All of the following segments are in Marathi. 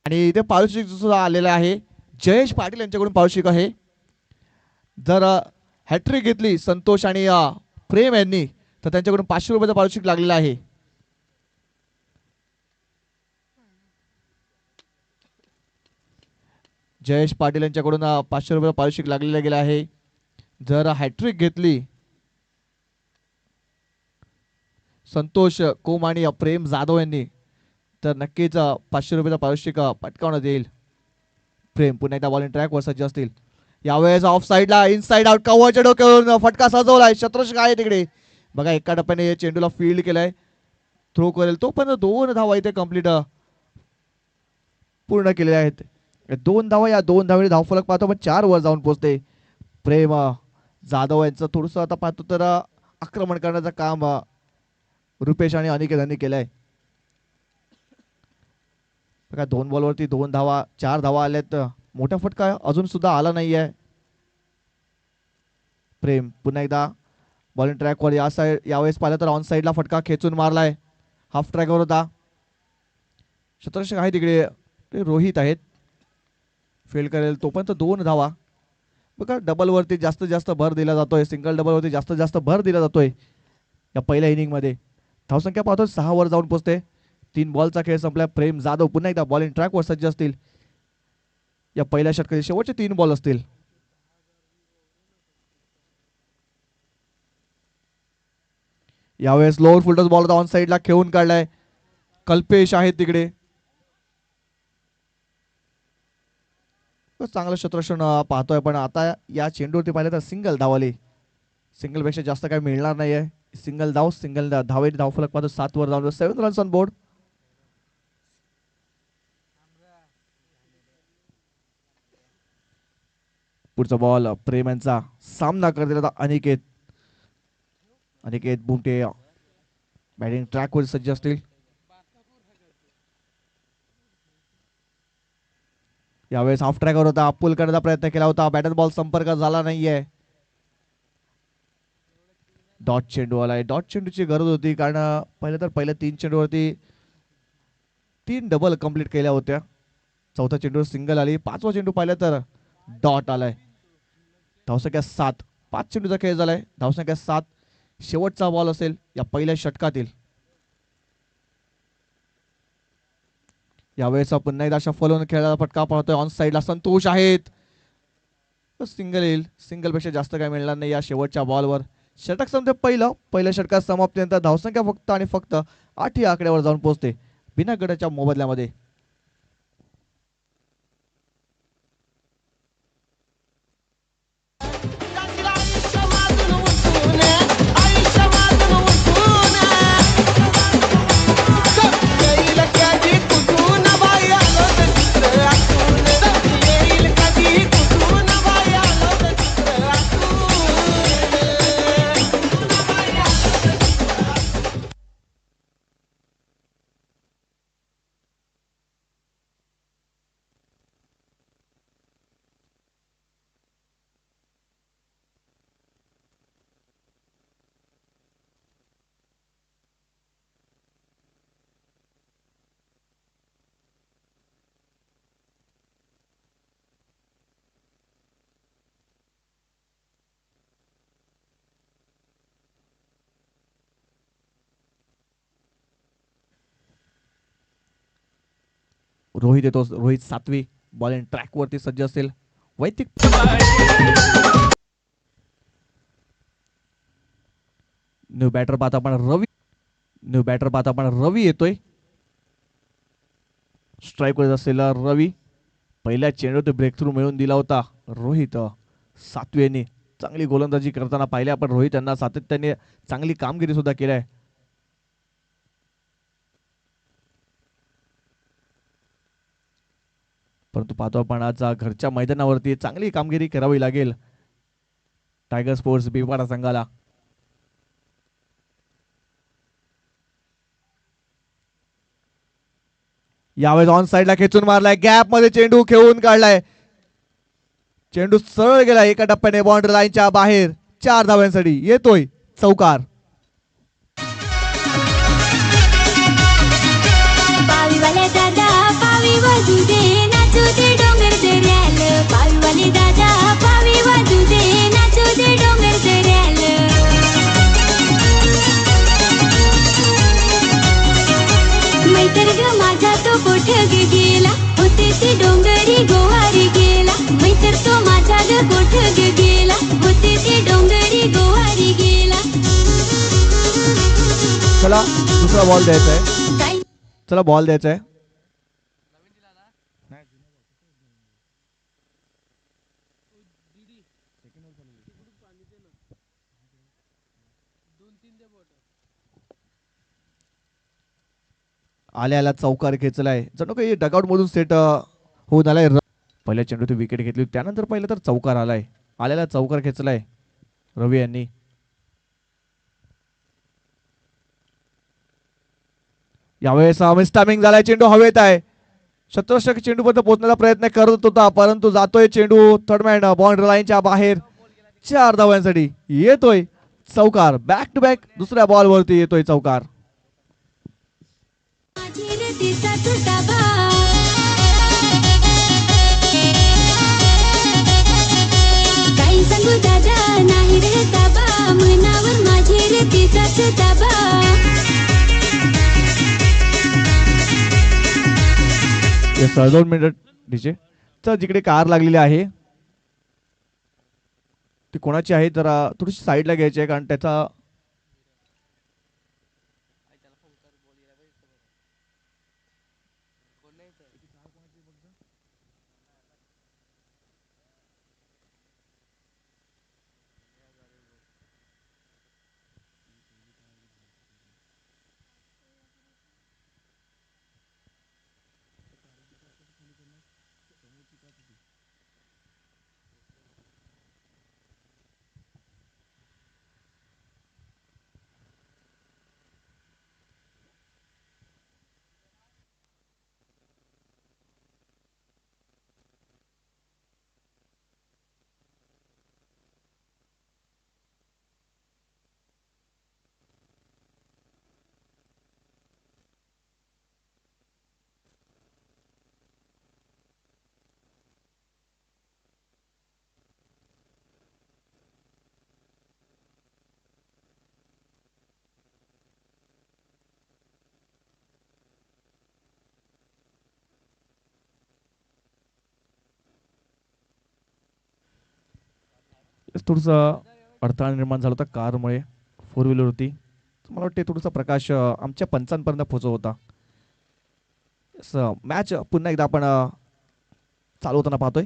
आणि इथे पारितोषिक सुद्धा आलेलं आहे. जयेश पाटील यांच्याकडून पारितोषिक आहे. जर हॅट्रिक घेतली संतोष आणि प्रेम यांनी तर त्यांच्याकडून 500 रुपयाचं पारितोषिक लागलेलं आहे. जयेश पाटील यांच्याकडून 500 रुपये पारितोषिक लागलेलं गेलं आहे. जर हॅट्रिक घेतली संतोष कोम आणि प्रेम जाधव यांनी तर नक्कीच 500 रुपयाचा पारितोषिक पटकावण्यात येईल. प्रेम पुन्हा एकदा बॉलिंग ट्रॅकवर सज्ज असतील. यावेळेस ऑफ साईडला इनसाइड आउट कव्हरच्या डोक्यावरून फटका सजवलाय. शतरंज आहे तिकडे बघा. एका टप्प्याने चेंडूला फील्ड केलाय. थ्रो करेल तो पण 2 धावा इथे कंप्लीट पूर्ण केलेल्या आहेत. 2 धावा. या 2 धावेने धावफलक पाहतो पण 4 वर जाऊन पोहोचते. प्रेम जाधव यांचं थोडंसं आता पाहतो तर आक्रमण करण्याचं काम रुपेश आणि अनिकेत यांनी केलंय. बघा 2 बॉलवरती 2 धावा 4 धावा आल्यात. मोठा फटका अजून सुद्धा आला नाहीये. प्रेम पुन्हा एकदा बॉलिंग ट्रॅकवर या साईड. यावेळेस पाहिलं तर ऑन साईडला फटका खेचून मारलाय. हाफ ट्रॅकवर होता. शतरंज आहे तिकडे ते रोहित आहेत. फेल करेल तो पण 2 धावा. बघा डबल वरती जास्तीत जास्त भर दिला जातोय. सिंगल डबल वरती जास्तीत जास्त भर दिला जातोय या पहिल्या इनिंग मध्ये. धावसंख्या पाहतो 6 वर जाऊन पोहोचते. 3 बॉलचा खेळ संपला. प्रेम जाधव पुन्हा एकदा बॉलिंग ट्रॅकवर सज्ज असतील. या पहिल्या षटकाचे शेवटचे 3 बॉल असतील. यावेळेस लोअर फुलटॉस बॉल ऑन साईडला खेळून काढलाय. कल्पेश आहे तिकडे. चांगलं क्षेत्ररक्षण पाहतोय पण आता या चेंडूवरती पाहिलं तर सिंगल धावली. सिंगल पेक्षा जास्त काही मिळणार नाहीये. सिंगल धाव सिंगल धावेने धावफलक पाहतो 7 वर जाऊन 7 रन्स ऑन बोर्ड. पुढचा बॉल प्रेम यांचा सामना करतील अनिकेत. अनिकेत बुमटे बॅटिंग ट्रॅकवर सज्ज असतील. यावेळेस हाफ ट्रॅकवर होता. पुल करण्याचा प्रयत्न केला होता. बॅटर बॉल संपर्क झाला नाहीये. डॉट चेंडू आलाय. डॉट चेंडूची गरज होती कारण पहिल्या 3 चेंडूवरती 3 डबल कंप्लीट केल्या होत्या. चौथा चेंडूवर सिंगल आली. 5वा चेंडू पाहिला तर डॉट आलाय. धावसंख्या 7. 5 चेंडूचा खेळ झालाय. धावसंख्या 7. शेवटचा बॉल असेल या पहिल्या षटकातील. यावेळेस पुन्हा एकदा शफल होऊन खेळायला फटका पाहतोय. ऑन साईडला संतोष आहेत. सिंगल येईल. सिंगल पेक्षा जास्त काही मिळणार नाही या शेवटच्या बॉलवर. षटक संपते पहिल्या षटकात समाप्तीनंतर धावसंख्या फक्त आणि फक्त 8 या आकड्यावर जाऊन पोहोचते बिना गटाच्या मोबदल्यामध्ये. रोहित येतो. रोहित 7वी बॉलिंग ट्रॅक वरती सज्ज असेल. वैयक्तिक न्यू बॅटर पाहता आपण रवी येतोय. स्ट्राईक वर असेल रवी. पहिल्या चेंडूत ब्रेक थ्रू मिळवून दिला होता रोहित 7वीने. चांगली गोलंदाजी करताना पाहिले आपण रोहित यांना. सातत्याने चांगली कामगिरी सुद्धा केली आहे. परंतु पाहतो आपण आज घरच्या मैदानावरती चांगली कामगिरी करावी लागेल टायगर स्पोर्ट्स बिवाडा संघाला. यावेळेस ऑन साईडला खेचून मारलाय. गॅप मध्ये चेंडू खेळून काढलाय. चेंडू सरळ गेला एका टप्प्याने बाउंड्री लाईनच्या बाहेर. 4 धाव्यांसाठी येतोय चौकार. पावीवाल्या दादा पावी वाजू दे. मैतर ग माझा तो कोठ ग गेला होते ते डोंगरी गोवारी गेला मैतर तो माझा ग कोठ ग गेला होते ते डोंगरी गोवारी गेला चला दुसरा बॉल द्यायचा आहे. काय चला बॉल द्यायचा आहे. आल्या आल्या चौकार खेचलाय. जणू काही डगआउट मधून सेट होऊन आलाय. पहिल्या चेंडूत विकेट घेतली त्यानंतर पहिलं तर चौकार आलाय. आल्याला चौकार खेचलाय रवी यांनी. यावेळेस मिस्टामिंग झालाय. चेंडू हवेत आहे. शतरक्षक चेंडू पर्यंत पोहोचण्याचा प्रयत्न करत होता परंतु जातोय चेंडू थर्डमॅन बाउंड्री लाईनच्या बाहेर. 4 धावांसाठी येतोय चौकार. बॅक टू बॅक दुसऱ्या बॉल वरती येतोय चौकार. माझी रे तिचा तुटा बा काही सांगू दादा नाही रे ताबा मनावर माझी रे तिचाच ताबा 2 मिनिट डीजे तर जिकडे कार लागलेली आहे ती कोणाची आहे जरा थोडीशी साईडला घ्यायची आहे कारण त्याचा थोडसा अडथळा निर्माण झाला होता कारमुळे. 4 व्हीलर होती. मला वाटते थोडासा प्रकाश आमच्या पंचांपर्यंत पोहोचत होता. मॅच पुन्हा एकदा आपण चालू होताना पाहतोय.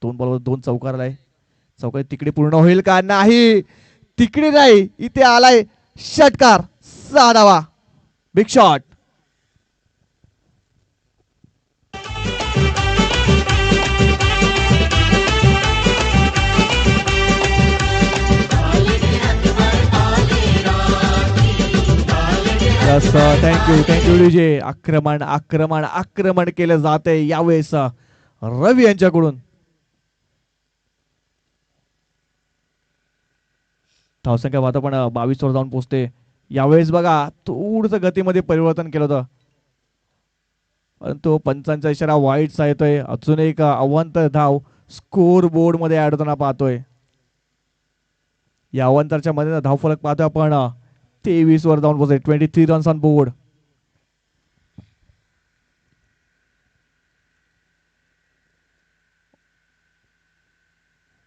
2 बॉलवर 2 चौकार आलाय. चौकार तिकडे पूर्ण होईल का नाही. तिकडे नाही इथे आलाय षटकार. 6 धावा. Big shot. Thank you DJ. आक्रमण आक्रमण आक्रमण केलं जाते यावेळेस रवी यांच्याकडून. धावसंख्या पाहता पण 22 वर जाऊन पोहोचते. यावेळेस बघा थोडस गतीमध्ये परिवर्तन केलं होतं परंतु पंचांचा इशारा वाईटचा येतोय. अजून एक अवांतर धाव स्कोर बोर्ड मध्ये ऍड होताना पाहतोय. या अवांतरच्या मध्ये धाव फलक पाहतोय आपण 23 वर जाऊन पोहोचते. 23 रन्स ऑन बोर्ड.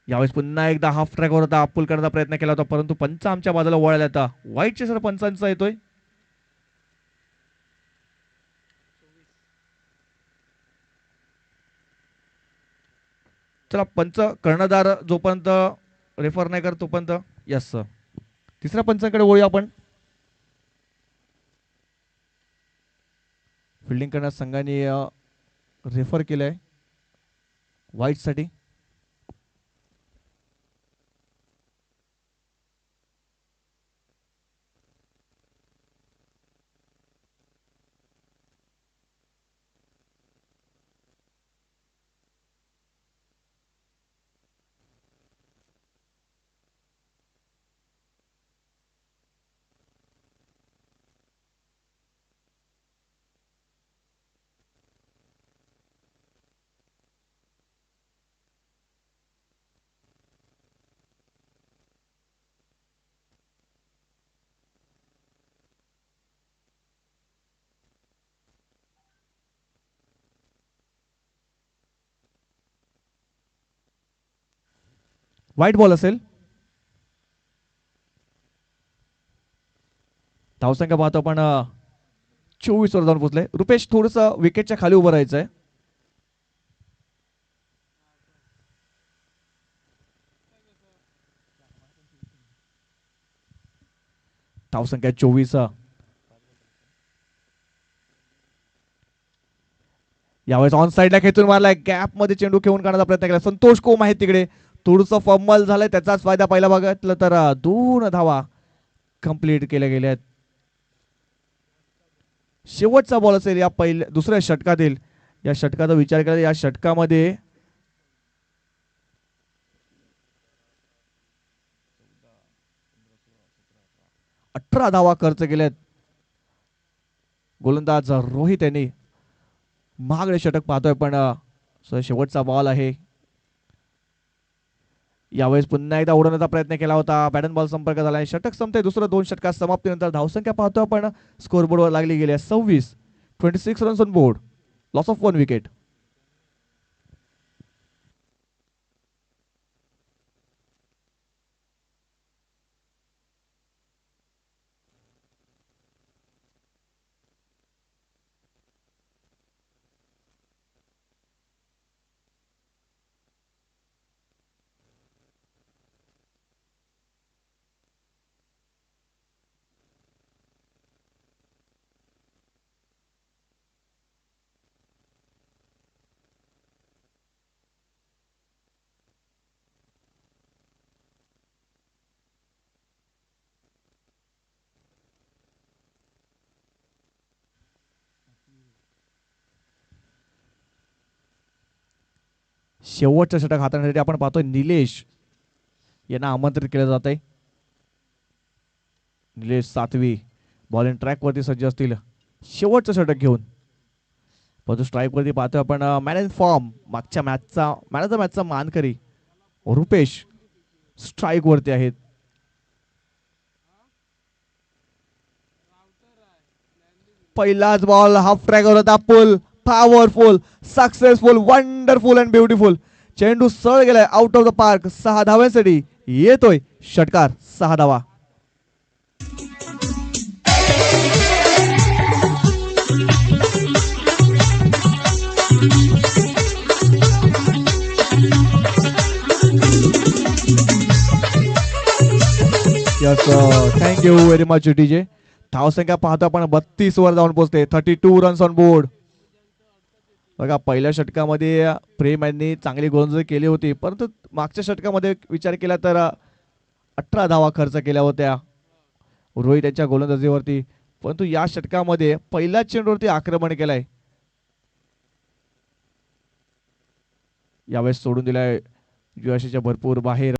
यावेळेस पुन्हा एकदा हाफ ट्रॅकवर होता. अप्पूल करण्याचा प्रयत्न केला होता परंतु पंच आमच्या बाजूला वळाला होता. वाईट सर पंचांचा येतोय. चला पंच कर्णधार जोपर्यंत रेफर नाही करत तोपर्यंत यस तिसऱ्या पंचांकडे वळूया आपण. फिल्डिंग करण्यास संघाने रेफर केलंय व्हाईट साठी. वाईट बॉल असेल. धावसंख्या पाहतो आपण 24 वर जाऊन पोहोचले. रुपेश थोडस विकेटच्या खाली उभं राहायचंय. धावसंख्या 24. यावेळेस ऑन साईडला खेचून मारलाय. गॅप मध्ये चेंडू खेळून काढण्याचा प्रयत्न केला. संतोष कोम आहे तिकडे. थोडंसं फंबल झालंय, त्याचाच फायदा पहिला बघितलं तर 2 धावा कंप्लीट केल्या गेल्या आहेत. शेवटचा बॉल असेल या पहिल्या दुसऱ्या षटकातील. या षटकाचा विचार केला, या षटकामध्ये 18 धावा खर्च केल्यात. गोलंदाज रोहित यांनी महागडे षटक पाहतोय, पण शेवटचा बॉल आहे. यावेळेस पुन्हा एकदा उडवण्याचा प्रयत्न केला होता. बॅट बॉल संपर्क झाला. षटक संपते. दुसरं 2 षटकात समाप्तीनंतर धावसंख्या पाहतो आपण स्कोरबोर्डवर लागली गेली आहे 26. 26 runs on board. Loss of 1 wicket. शेवटचं षटक हाताळण्यासाठी आपण पाहतोय निलेश यांना आमंत्रित केलं जात आहे. निलेश सातवी बॉलिंग ट्रॅक वरती सज्ज असतील शेवटचं षटक घेऊन. परंतु स्ट्राईक वरती पाहतोय आपण मॅन इन फॉर्म, मागच्या मॅचचा मॅन ऑफ द मॅचचा मानकरी रुपेश स्ट्राईक वरती आहेत. पहिलाच बॉल हाफ ट्रॅकवर होता. Pull powerful, successful, wonderful and beautiful. चेंडू सरळ गेलाय आउट ऑफ द पार्क. 6 धाव्यांसाठी येतोय षटकार. 6 धावा. Yes, thank you very much DJ. धावसंख्या पाहतो आपण 32 वर जाऊन पोहोचते. 32 रन्स ऑन बोर्ड. बघा, पहिल्या षटकामध्ये प्रेम यांनी चांगली गोलंदाजी केली होती, परंतु मागच्या षटकामध्ये विचार केला तर 18 धावा खर्च केल्या होत्या रोहित यांच्या गोलंदाजीवरती. परंतु या षटकामध्ये पहिल्याच चेंडूवरती आक्रमण केलंय. यावेळेस सोडून दिलाय यशाच्या भरपूर बाहेर.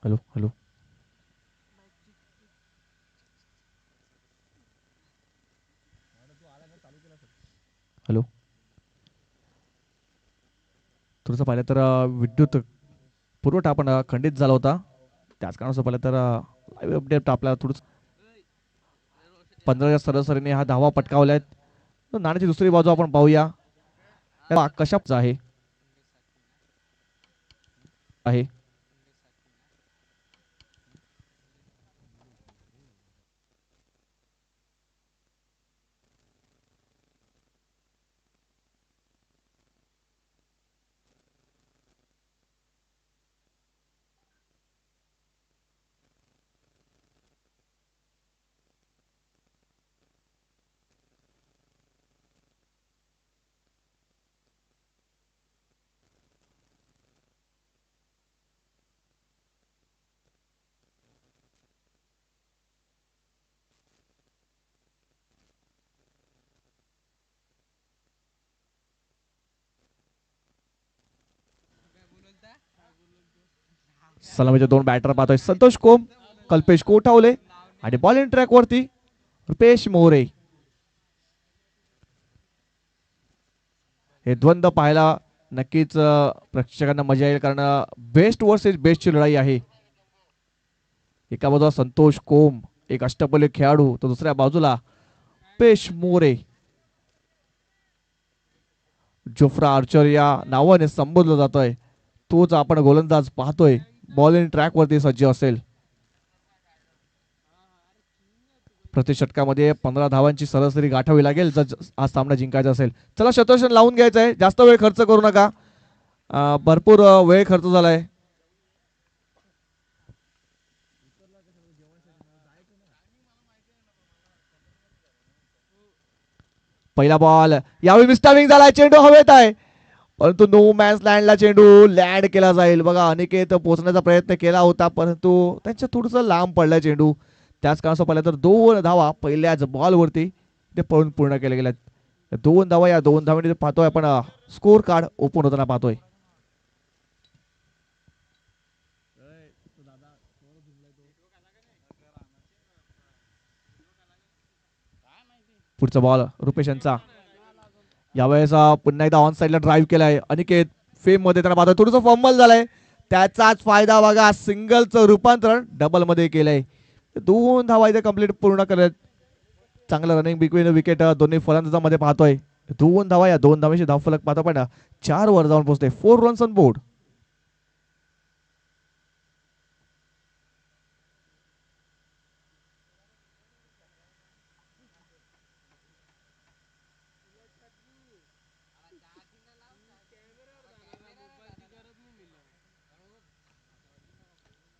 हॅलो हॅलो हॅलो थोडंसं पाहिलं तर विद्युत पुरवठा आपण खंडित झाला होता. त्याच कारणाचं पाहिलं तर लाईव्ह अपडेट आपल्याला थोडं 15च्या सरासरीने हा धावा पटकावलाय. नाण्याची दुसरी बाजू आपण पाहूया. कशाचा आहे आहे सलामीचे दोन बॅटर पाहतोय. संतोष कोम, कल्पेश कोठावले आणि बॉलिंग ट्रॅक वरती रुपेश मोरे. हे द्वंद्व पाहायला नक्कीच प्रेक्षकांना मजा येईल, कारण बेस्ट वर्सेस बेस्टची लढाई आहे. एका बाजूला संतोष कोम, एक अष्टपैलू खेळाडू, तर दुसऱ्या बाजूला रुपेश मोरे. जोफ्रा आर्चर या नावाने संबोधलं जातोय. तोच आपण गोलंदाज पाहतोय बॉलिंग ट्रॅक वरती सज्ज असेल. प्रति षटकामध्ये 15 धावांची सरासरी गाठावी लागेल जर हा सामना जिंकायचा असेल. चला शतवर्षण लावून घ्यायचं आहे, जास्त वेळ खर्च करू नका. भरपूर वेळ खर्च झालाय. पहिला बॉल यावेळी मिस्टाविंग झालाय. चेंडू हवेत आहे, परंतु नो मॅन्स लँडला चेंडू लँड केला जाईल. बघा अनिकेत पोहोचण्याचा प्रयत्न केला होता, परंतु त्यांच्या थोडस लांब पडलाय चेंडू. त्याच कारणाचं पाहिलं तर 2 धावा पहिल्याच बॉलवरती ते पळून पूर्ण केल्या गेल्यात. 2 धावा, या 2 धावांनी पाहतोय आपण स्कोर कार्ड ओपन होताना पाहतोय. पुढचा बॉल रुपेश यांचा. यावेळेस पुन्हा एकदा ऑन साईडला ड्राईव्ह केलाय अनिकेत. फेम मध्ये त्यांना पाहतोय, थोडंसं फंबल झालंय. त्याचाच फायदा बघा, सिंगलचं रूपांतरण डबल मध्ये केलंय. 2 धावा इथे कंप्लीट पूर्ण करत. चांगलं रनिंग बिटवीन विकेट दोन्ही फलंदाजांमध्ये पाहतोय. 2 धावा, या 2 धावांची धावफलक पाहतो पण 4 वर जाऊन पोहोचते. 4 रन्स ऑन बोर्ड.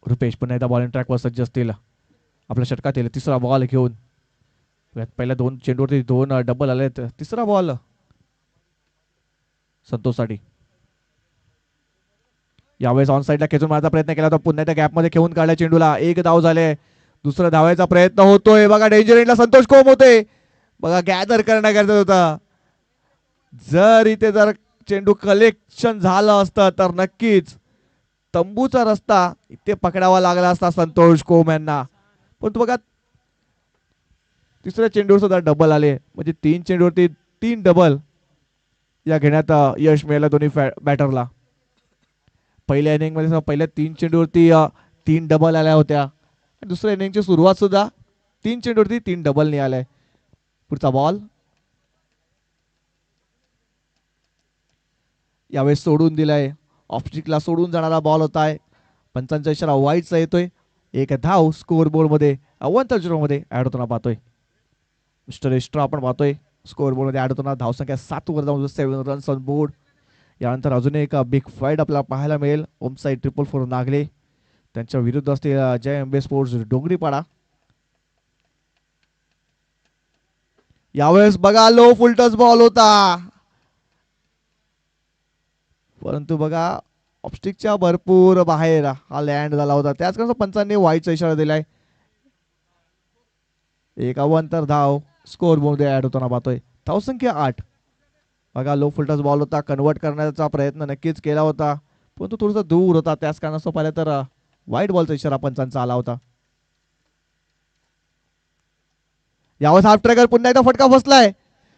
रुपेश पुन्हा एकदा बॉलिंग ट्रॅकवर सज्ज असतील. आपल्या षटकातील तिसरा बॉल घेऊन पहिल्या 2 चेंडूवरती 2 डबल आलेत. तिसरा बॉल संतोषसाठी. यावेळेस ऑन साईडला खेचून मारण्याचा प्रयत्न केला होता, पुन्हा त्या गॅपमध्ये खेळून काढल्या चेंडूला. 1 धाव झाले. दुसरा धावायचा प्रयत्न होतोय. बघा डेंजर एंडला संतोष कोम होते. बघा गॅदर करण्याकरता होता. जर इथे जर चेंडू कलेक्शन झालं असतं तर नक्कीच तंबूचा रस्ता इथे पकडावा लागला असता संतोष कोम यांना. पण बघा तिसऱ्या चेंडूवर सुद्धा डबल आले, म्हणजे 3 चेंडूवरती 3 डबल या घेण्यात यश मिळालं दोन्ही बॅटरला. पहिल्या इनिंग मध्ये पहिल्या 3 चेंडूवरती 3 डबल आल्या होत्या. दुसऱ्या इनिंगची सुरुवात सुद्धा 3 चेंडूवरती 3 डबल नि आलाय. पुढचा बॉल यावेळेस सोडून दिलाय. ऑफस्टिकला सोडून जाणारा बॉल होताय. पंचांचा इशारा वाईटचा येतोय. 1 धाव स्कोर बोर्ड मध्ये अवंतर मध्ये ऍड होताना पाहतोय. मिस्टर एस्ट्रा आपण पाहतोय स्कोर बोर्ड मध्ये ऍड होताना. धावसंख्या 7 वर जाऊन 7 रन्स ऑन बोर्ड. यानंतर अजून एक बिग फाईट आपल्याला पाहायला मिळेल. ओम साईड 444 नागले त्यांच्या विरुद्ध असते जय अंबे स्पोर्ट्स डोंगरीपाडा. यावेळेस बघा लो फुलटस बॉल होता, परंतु बघा ऑप्स्टिकच्या भरपूर बाहेर हा लँड झाला होता. त्याच कारण पंचांनी वाईटचा इशारा दिलाय. 1 अवांतर धाव स्कोर बोर्ड ऍड होताना पाहतोय. धावसंख्या 8. बघा लो फुलटस बॉल होता, कन्वर्ट करण्याचा प्रयत्न नक्कीच केला होता, परंतु थोडासा दूर होता. त्याच कारणास्तव पाहिलं तर वाईट बॉलचा इशारा पंचांचा आला होता. यावेळेस हाफ ट्रॅकर पुन्हा एकदा फटका फसलाय.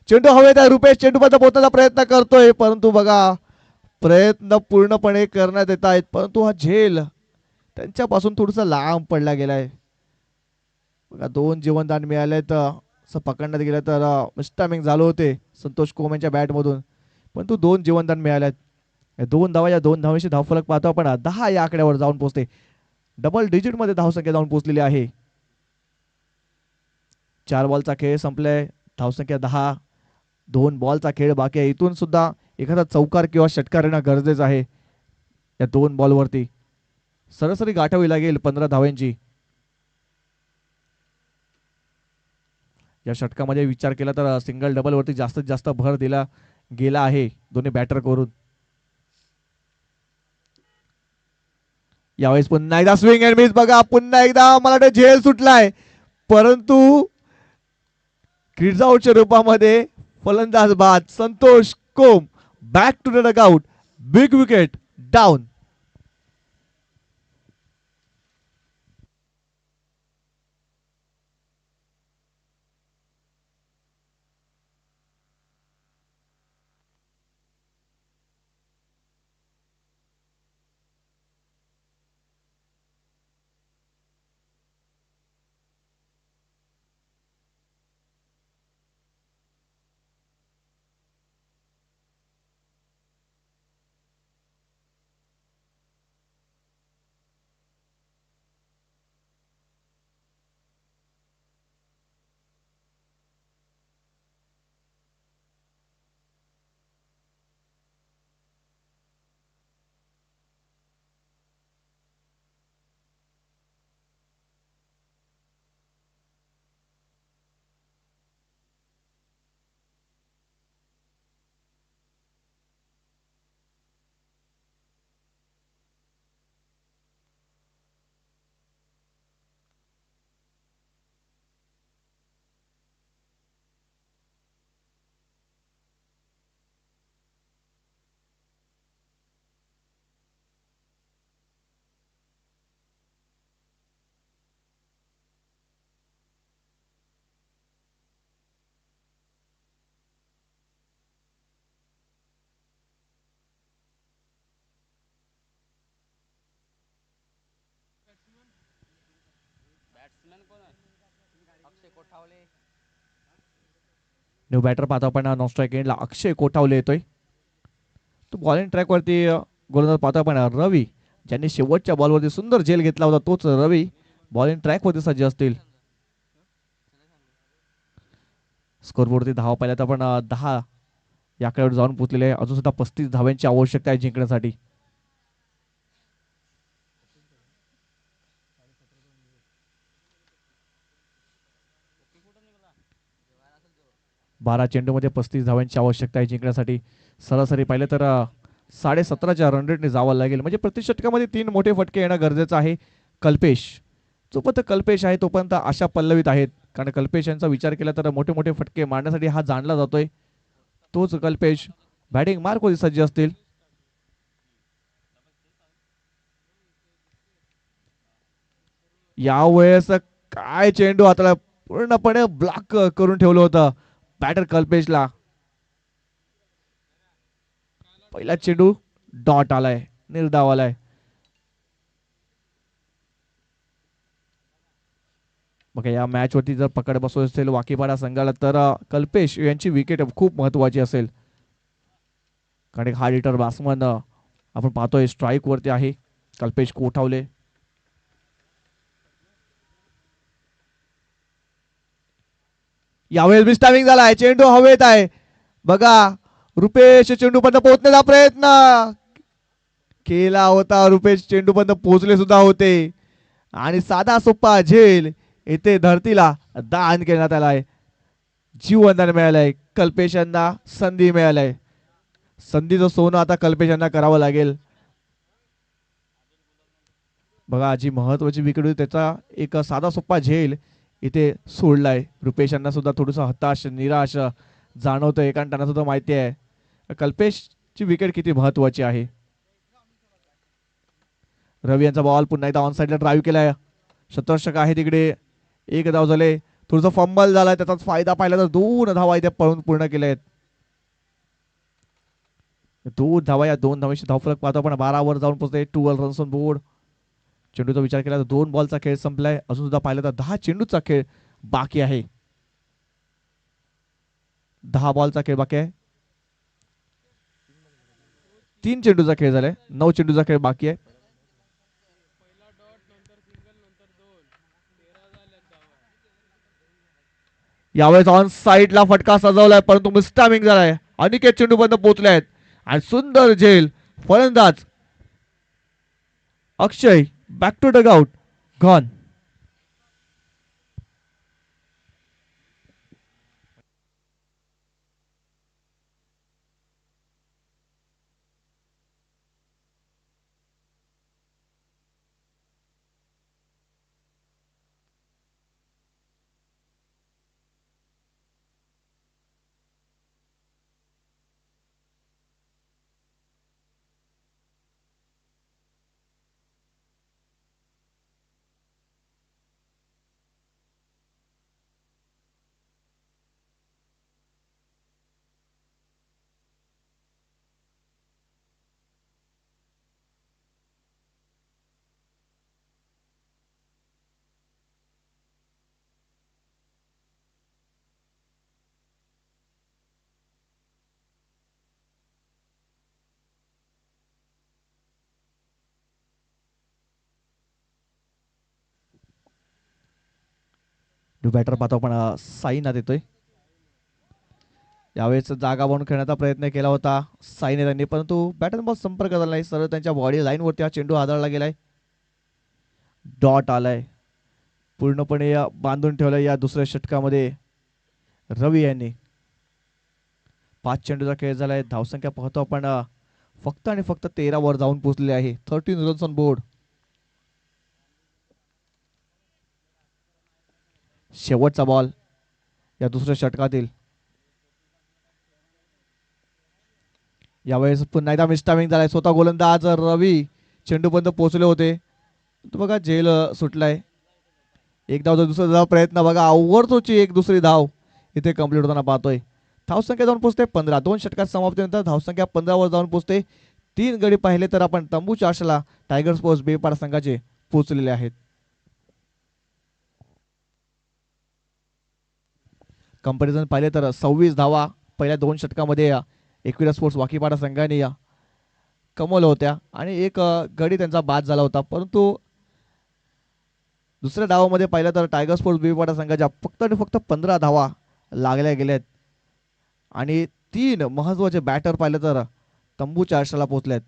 चेंडू हवेत आहे. रुपेश चेंडूपर्यंत पोहोचण्याचा प्रयत्न करतोय, परंतु बघा प्रयत्न पूर्णपणे करण्यात येत आहेत, परंतु हा झेल त्यांच्यापासून थोडासा लांब पडला गेलाय. बघा 2 जीवनदान मिळाले तर असं पकडण्यात गेलं तर मिस्टामिंग झालं होते संतोष कोम यांच्या बॅट मधून, परंतु 2 जीवनदान मिळालेत. 2 धावा, या 2 धावांशी धावफलक पाहतो आपण 10 या आकड्यावर जाऊन पोहोचते. डबल डिजिट मध्ये धावसंख्या जाऊन पोहोचलेली आहे. 4 बॉलचा खेळ संपलाय. धावसंख्या 10. 2 बॉलचा खेळ बाकी आहे. इथून सुद्धा एखादा चौकार किंवा षटकार येणं गरजेचं आहे. या 2 बॉलवरती सरासरी गाठावी लागेल 15 धावांची. या षटकामध्ये विचार केला तर सिंगल डबल वरती जास्तीत जास्त भर दिला गेला आहे दोन्ही बॅटर करून. यावेळेस पुन्हा एकदा स्विंग अँड मिस. बघा पुन्हा एकदा मला वाटतं झेल सुटलाय, परंतु क्रीडआउटच्या रूपामध्ये फलंदाज बाद. Santosh Kom back to the dugout. Big wicket down. New batter पाहतो आपण नॉन स्ट्राईक एंडला अक्षय कोठावले येतोय. तो बॉलिंग ट्रॅक वरती गोलंदाज पाहतो आपण रवी, ज्यांनी शेवटच्या बॉलवरती सुंदर झेल घेतला होता तोच रवी बॉलिंग ट्रॅक वरती सज्ज असतील. स्कोरबोर्डवरती धावा पाहिल्यात आपण 10 या आकड्यावर जाऊन पोहोचलेले आहे. अजून सुद्धा 35 धाव्यांची आवश्यकता आहे जिंकण्यासाठी. 12 चेंडूमध्ये 35 धावांची आवश्यकता आहे जिंकण्यासाठी. सरासरी पाहिलं तर 17.5च्या रन रेटने जावं लागेल, म्हणजे प्रति षटकामध्ये 3 मोठे फटके येणं गरजेचं आहे. कल्पेश जोपर्यंत कल्पेश आहे तोपर्यंत आशा पल्लवीत आहेत, कारण कल्पेश यांचा विचार केला तर मोठे मोठे फटके मारण्यासाठी हा जाणला जातोय. तोच कल्पेश बॅटिंग मार्कवरती सज्ज असतील. यावेळेस काय चेंडू हाताला पूर्णपणे ब्लॉक करून ठेवलं होतं बॅटर कल्पेशला. पहिला चेंडू डॉट आलाय, निर्धाव आलाय. बघा या मॅच वरती जर पकड बसवत असेल वाकीपाडा संघाला तर कल्पेश यांची विकेट खूप महत्वाची असेल, कारण एक हार्ड हिटर बॅट्समन आपण पाहतोय स्ट्राईक वरती आहे कल्पेश कोठावले. यावेळेस मिस्टामिंग झालाय, चेंडू हवेत आहे. बघा रुपेश चेंडू पर्यंत पोहोचण्याचा प्रयत्न केला होता. रुपेश चेंडू पर्यंत पोहोचले सुद्धा होते आणि साधा सोपा झेल येथे धरतीला दान करण्यात आलाय. जीवनदान मिळालंय कल्पेश यांना, संधी मिळालंय. संधीचं सोनं आता कल्पेश यांना करावं लागेल. बघा जी महत्वाची विकेट होती त्याचा एक साधा सोपा झेल इथे सोडलाय. रुपेश यांना सुद्धा थोडस हताश निराश जाणवतंय, कारण त्यांना सुद्धा माहिती आहे कल्पेशची विकेट किती महत्वाची आहे. रवी यांचा बॉल पुन्हा एकदा ऑन साईडला ड्राईव्ह केलाय. शतरक्षक आहे तिकडे. एक धाव झाले. थोडंसं फंबल झालाय त्याचा फायदा पाहिला तर 2 धावा इथे पळून पूर्ण केल्या आहेत. 2 धावा या 2 धावांशी धावफलक पाहतो आपण 12 वर जाऊन पोहोचते. 12 रन्स ऑन बोर्ड. चेंडूचा विचार केला तर 2 बॉलचा खेळ संपलाय. अजून सुद्धा पाहिलं तर 10 चेंडूचा खेळ बाकी आहे. 10 बॉलचा खेळ बाकी आहे. 3 चेंडूचा खेळ झालाय. 9 चेंडूचा खेळ बाकी आहे. यावेळेस ऑन साईडला फटका सजवलाय परंतु मिस्टामिंग झालाय. अनिकेत चेंडू पर्यंत पोहोचले आहेत आणि सुंदर झेल फलंदाज Akshay back to dugout gone. Batter पाहतो आपण साईनाथ येतोय. यावेळेस जागा बनवून खेळण्याचा प्रयत्न केला होता साईने त्यांनी परंतु बॅटर बॉल संपर्क झाला नाही. सरळ त्यांच्या बॉडी लाईन वरती हा चेंडू आदळला गेलाय. डॉट आलाय. पूर्णपणे बांधून ठेवलाय या दुसऱ्या षटकामध्ये रवी यांनी. 5 चेंडूचा खेळ झालाय. धावसंख्या पाहतो आपण फक्त आणि फक्त 13 वर जाऊन पोहोचले आहे. 13 रन्स ऑन बोर्ड. शेवटचा बॉल या दुसऱ्या षटकातील. यावेळेस पुन्हा एकदा मिस्टामिंग झालाय. स्वतः गोलंदाज रवी चेंडू पर्यंत पोहोचले होते. बघा झेल सुटलाय. एक धाव दुसरा धाव प्रयत्न बघा आवडतोची एक दुसरी धाव इथे कंप्लीट होताना पाहतोय. धावसंख्या जाऊन पोहोचते 15. 2 षटकात समाप्तीनंतर धावसंख्या 15 वर जाऊन पोहोचते. 3 गडी पाहिले तर आपण तंबूच्या आशाला टायगर स्पोर्ट्स बेपाडा संघाचे पोहोचलेले आहेत. कंपॅरिझन पाहिले तर 26 धावा पहिल्या 2 षटकामध्ये एकविरा स्पोर्ट्स वाकीपाडा संघाने कमवल्या होत्या आणि एक गडी त्यांचा बाद झाला होता. परंतु दुसऱ्या डावामध्ये पाहिलं तर टायगर स्पोर्ट्स बेपाडा संघाच्या फक्त आणि फक्त 15 धावा लागल्या गेल्यात आणि 3 महत्वाचे बॅटर पाहिलं तर तंबूच्या आशाला पोहोचलेत.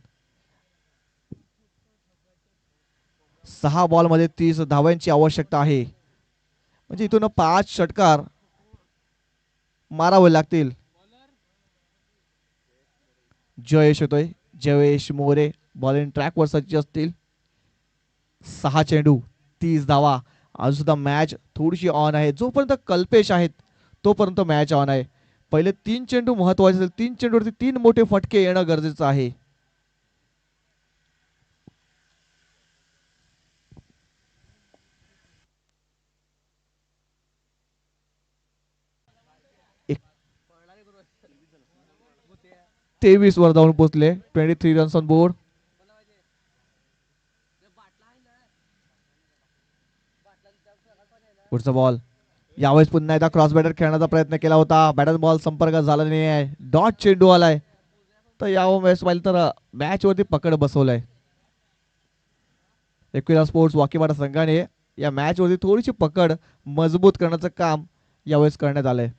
6 बॉलमध्ये 30 धावांची आवश्यकता आहे. म्हणजे इथून 5 षटकार मारावे लागतील. जयेश येतोय. जयेश मोरे बॉलिंग ट्रॅकवर सज्ज असतील. 6 चेंडू 30 धावा. अजून सुद्धा मॅच थोडीशी ऑन आहे. जोपर्यंत कल्पेश आहेत तोपर्यंत मॅच ऑन आहे. पहिले 3 चेंडू महत्वाचे असेल. 3 चेंडूवरती 3 मोठे फटके येणं गरजेचं आहे. एक 23 वर जाऊन पोहोचले. 23 रन्स ऑन बोर्ड. पुढचा बॉल. यावेळेस पुन्हा एकदा क्रॉस बॅटर खेळण्याचा प्रयत्न केला होता. बॅटर बॉल संपर्क झाला नाही आहे. डॉट चेंडू आलाय. तर यावेळेस पाहिलं तर मॅच वरती पकड बसवलाय. एकविरा स्पोर्ट्स वाकीपाडा संघाने या मॅच वरती थोडीशी पकड मजबूत करण्याचं काम यावेळेस करण्यात आलंय.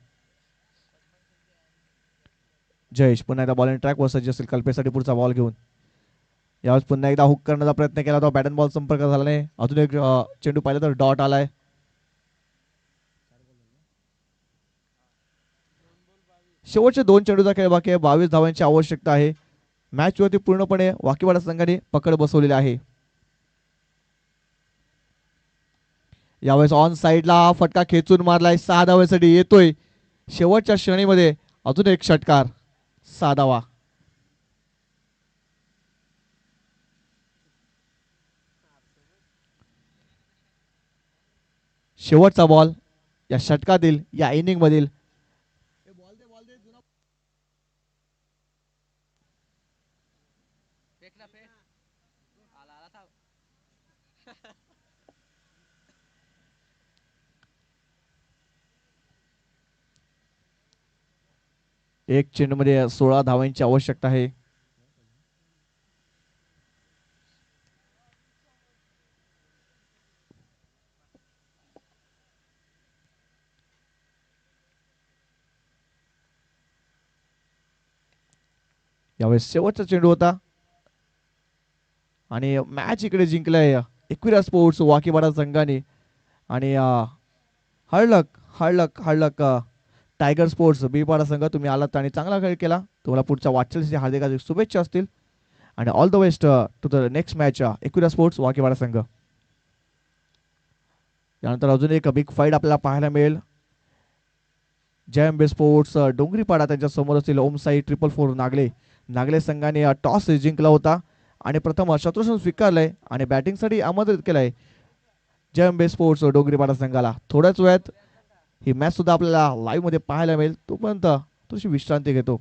जयेश पुन्हा एकदा बॉलिंग ट्रॅक वर सज्ज असेल कल्पेसाठी पुढचा बॉल घेऊन. यावेळेस पुन्हा एकदा हुक करण्याचा प्रयत्न केला होता. बॅटन बॉल संपर्क झाला नाही. अजून एक चेंडू पाहिला तर डॉट आलाय. शेवटचे 2 चेंडूचा खेळ बाकी आहे. 22 धावांची आवश्यकता आहे. मॅच वरती पूर्णपणे वाकीवाडा संघाने पकड बसवलेली आहे. यावेळेस ऑन साइडला फटका खेचून मारलाय. 6 धावांसाठी येतोय. शेवटच्या श्रेणीमध्ये अजून एक षटकार. 6 धावा. शेवटचा बॉल या षटकातील या इनिंग मधील. एक चेंडूमध्ये 16 धावांची आवश्यकता आहे. यावेळेस शेवटचा चेंडू होता आणि मॅच इकडे जिंकलाय एकविरा स्पोर्ट्स वाकीपाडा संघाने. आणि हळलक हळलक हळलक टायगर स्पोर्ट्स बीपाडा संघ, तुम्ही आलात आणि चांगला खेळ केला. तुम्हाला पुढच्या वाटचालीसाठी हार्दिक हार्दिक शुभेच्छा असतील आणि all the best to the next match Ekvira sports Wakipada संघ. यानंतर अजून एक बिग फाईट आपल्याला पाहायला मिळेल. जयंबे स्पोर्ट्स डोंगरीपाडा त्यांच्या समोर असतील ओम साई 444 नागले. नागले संघाने टॉस जिंकला होता आणि प्रथम शत्रुषण स्वीकारलंय आणि बॅटिंगसाठी आमंत्रित केलंय जयंबे स्पोर्ट्स डोंगरीपाडा संघाला. थोड्याच वेळात ही मॅच सुद्धा आपल्याला लाईव्ह मध्ये पाहायला मिळेल. तोपर्यंत थोडीशी विश्रांती घेतो.